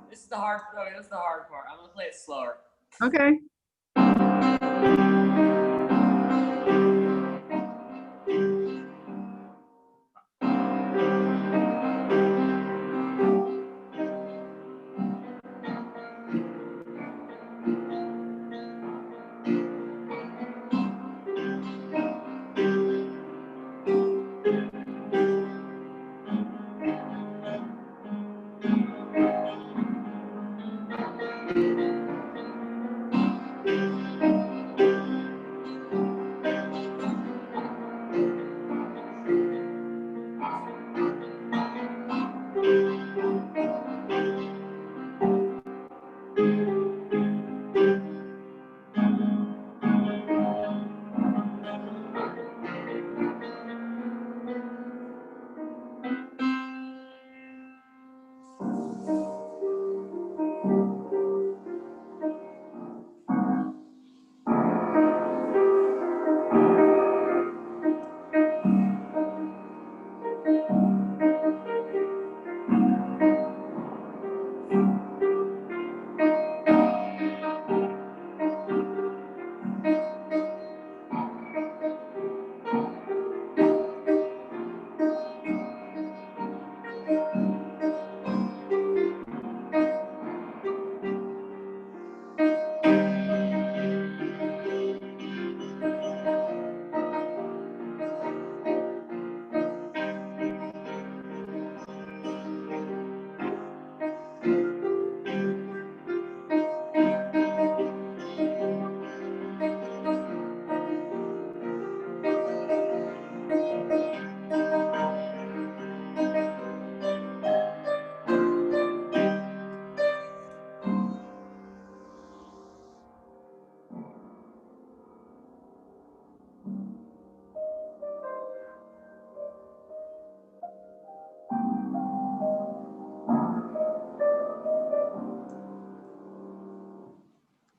This is the hard part. I'm gonna play it slower. Okay.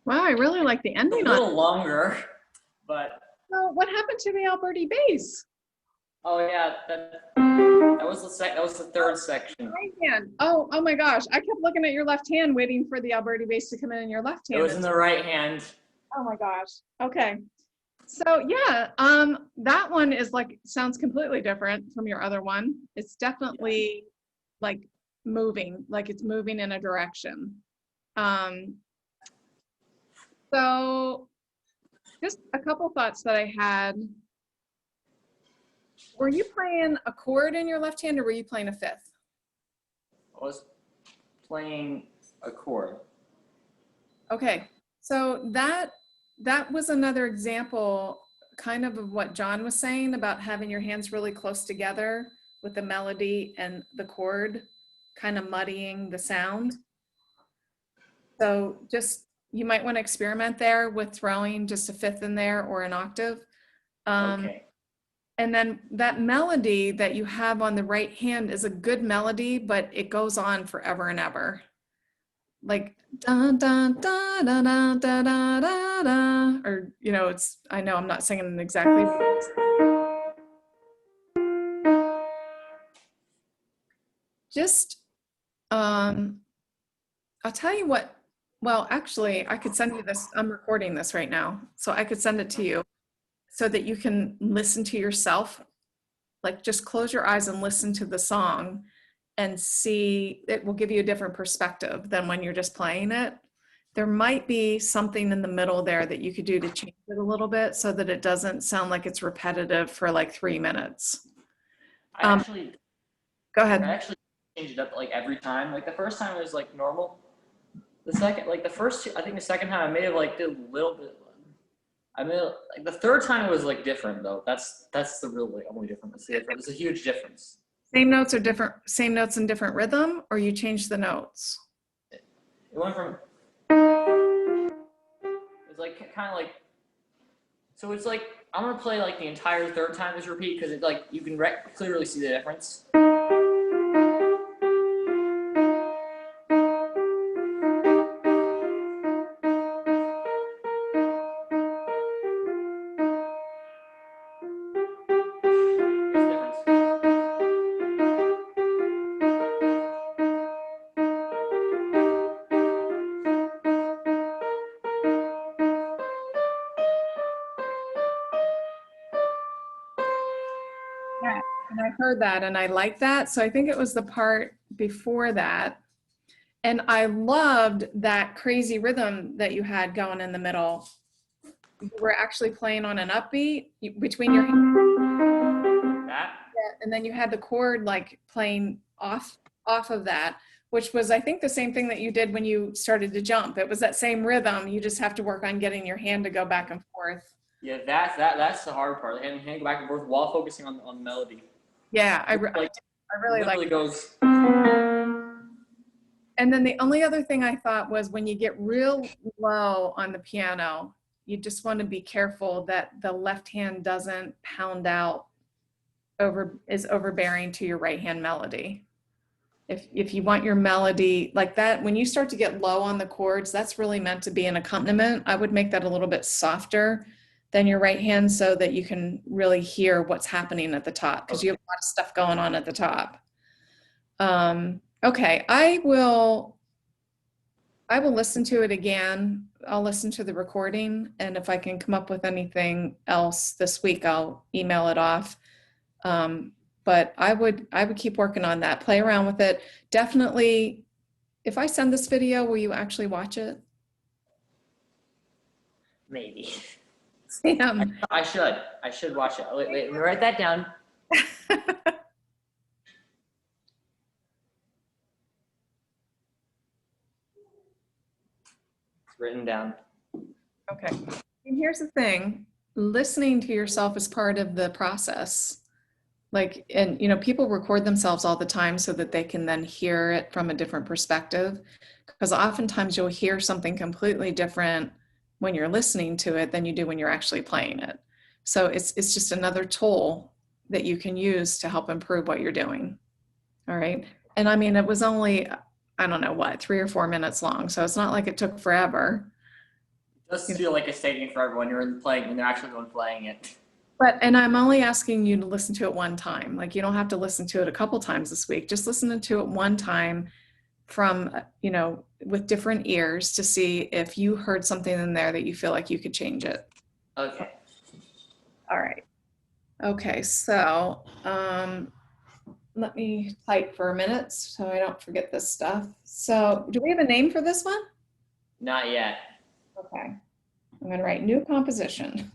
Wow, I really like the ending. A little longer, but. Well, what happened to the Alberti bass? Oh yeah, that was the third section. Right hand. Oh my gosh! I kept looking at your left hand, waiting for the Alberti bass to come in your left hand. It was in the right hand. Oh my gosh. Okay. So yeah, that one is like sounds completely different from your other one. It's definitely like moving, like it's moving in a direction. So just a couple thoughts that I had. Were you playing a chord in your left hand or were you playing a fifth? I was playing a chord. Okay, so that was another example kind of what John was saying about having your hands really close together with the melody and the chord kind of muddying the sound. So just, you might want to experiment there with throwing just a fifth in there or an octave. Okay. And then that melody that you have on the right hand is a good melody, but it goes on forever and ever. Like da da da da da da da da da, or you know, it's, I know I'm not singing it exactly. Just I'll tell you what, well, actually, I could send you this. I'm recording this right now, so I could send it to you so that you can listen to yourself. Like just close your eyes and listen to the song and see, it will give you a different perspective than when you're just playing it. There might be something in the middle there that you could do to change it a little bit so that it doesn't sound like it's repetitive for like 3 minutes. I actually, Go I ahead. actually changed it up like every time. Like the first time it was like normal. The second, like the first two, I think the second time I may have like did a little bit. I mean, like the third time it was like different though. That's the real like, only difference. It's a huge difference. Same notes or different, same notes in different rhythm, or you change the notes? It went from, it's like kind of like, so it's like, I'm gonna play like the entire third time as repeat because it like, you can clearly see the difference. Yeah, and I heard that and I like that. So I think it was the part before that. And I loved that crazy rhythm that you had going in the middle. You were actually playing on an upbeat between your hands. That? And then you had the chord like playing off of that, which was, I think, the same thing that you did when you started to jump. It was that same rhythm. You just have to work on getting your hand to go back and forth. Yeah, that's the hard part. And go back and forth while focusing on the melody. Yeah, I Like, really like it. Goes. And then the only other thing I thought was when you get real low on the piano, you just want to be careful that the left hand doesn't pound out is overbearing to your right hand melody. If you want your melody like that, when you start to get low on the chords, that's really meant to be an accompaniment. I would make that a little bit softer than your right hand so that you can really hear what's happening at the top, because you have a lot of stuff going on at the top. Okay, I will listen to it again. I'll listen to the recording, and if I can come up with anything else this week, I'll email it off. But I would keep working on that, play around with it. Definitely, if I send this video, will you actually watch it? Maybe. Sam. I should watch it. Wait, let me write that down. Written down. Okay. And here's the thing, listening to yourself is part of the process. Like, and you know, people record themselves all the time so that they can then hear it from a different perspective. Because oftentimes you'll hear something completely different when you're listening to it than you do when you're actually playing it. So it's just another tool that you can use to help improve what you're doing. All right. And I mean, it was only, I don't know what, 3 or 4 minutes long. So it's not like it took forever. It does feel like it's taking forever when when they're actually going playing it. And I'm only asking you to listen to it one time. Like, you don't have to listen to it a couple times this week. Just listen to it one time from, you know, with different ears to see if you heard something in there that you feel like you could change it. Okay. All right. Okay, so let me type for a minute so I don't forget this stuff. So do we have a name for this one? Not yet. Okay. I'm going to write new composition.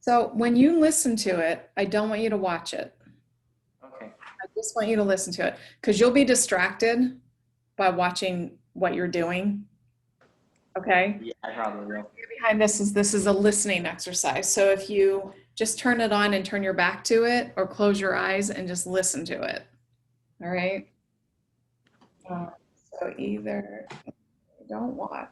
So when you listen to it, I don't want you to watch it. Okay. I just want you to listen to it because you'll be distracted by watching what you're doing. Okay. Yeah, I probably will. Behind this is a listening exercise. So if you just turn it on and turn your back to it or close your eyes and just listen to it. All right. So either don't watch.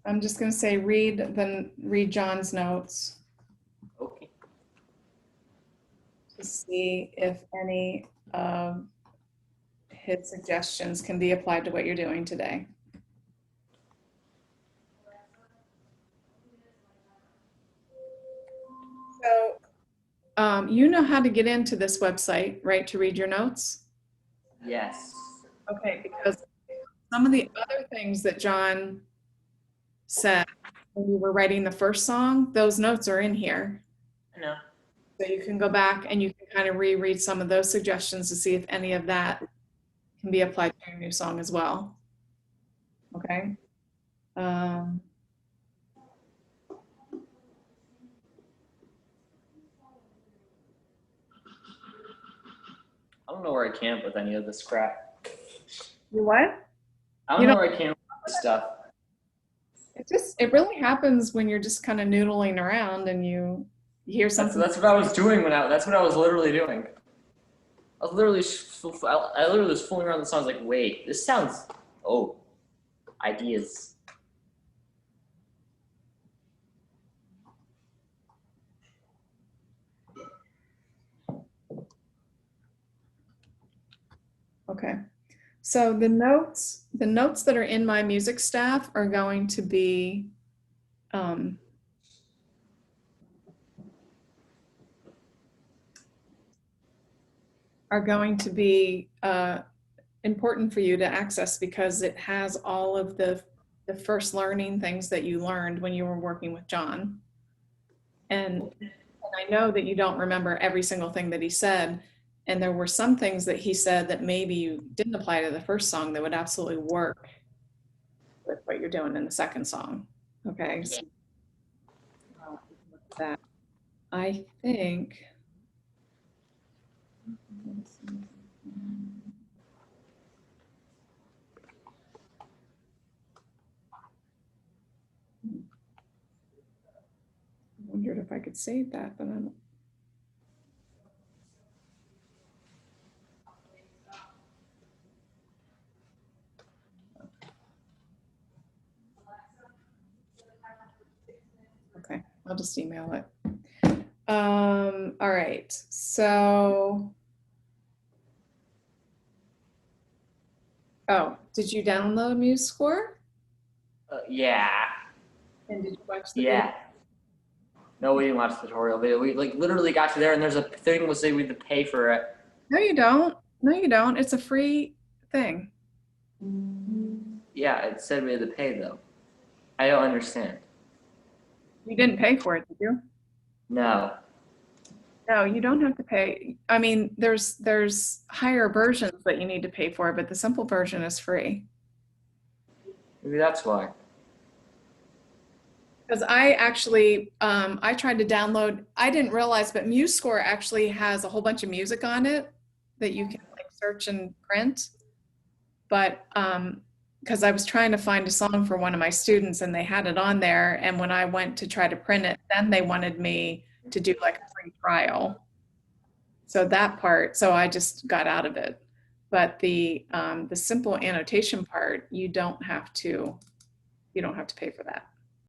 I'm just going to say read John's notes Okay. to see if any of his suggestions can be applied to what you're doing today. So you know how to get into this website, right, to read your notes? Yes. Okay, because some of the other things that John said when you were writing the first song, those notes are in here. I know. So you can go back and you can kind of reread some of those suggestions to see if any of that can be applied to your new song as well. Okay. I don't know where I camp with any of this crap. You what? I don't know where I camp with this stuff. It really happens when you're just kind of noodling around and you hear something. That's what I was doing that's what I was literally doing. I literally was fooling around the song. I was like, wait, this sounds, ideas. Okay. So the notes that are in my music staff are going to be important for you to access because it has all of the first learning things that you learned when you were working with John. And I know that you don't remember every single thing that he said. And there were some things that he said that maybe you didn't apply to the first song that would absolutely work with what you're doing in the second song. Okay. So, that I think. I wondered if I could save that, but I don't. Okay, I'll just email it. All right, so. Oh, did you download MuseScore? Yeah. And did you watch the Yeah. video? No, we didn't watch the tutorial video. We like literally got to there and there's a thing was saying we had to pay for it. No, you don't. No, you don't. It's a free thing. Yeah, it said we had to pay though. I don't understand. You didn't pay for it, did you? No. No, you don't have to pay. I mean, there's higher versions that you need to pay for, but the simple version is free. Maybe that's why. Because I actually, I tried to download, I didn't realize, but MuseScore actually has a whole bunch of music on it that you can like search and print. But because I was trying to find a song for one of my students and they had it on there. And when I went to try to print it, then they wanted me to do like a free trial. So that part, so I just got out of it. But the simple annotation part, you don't have to pay for that.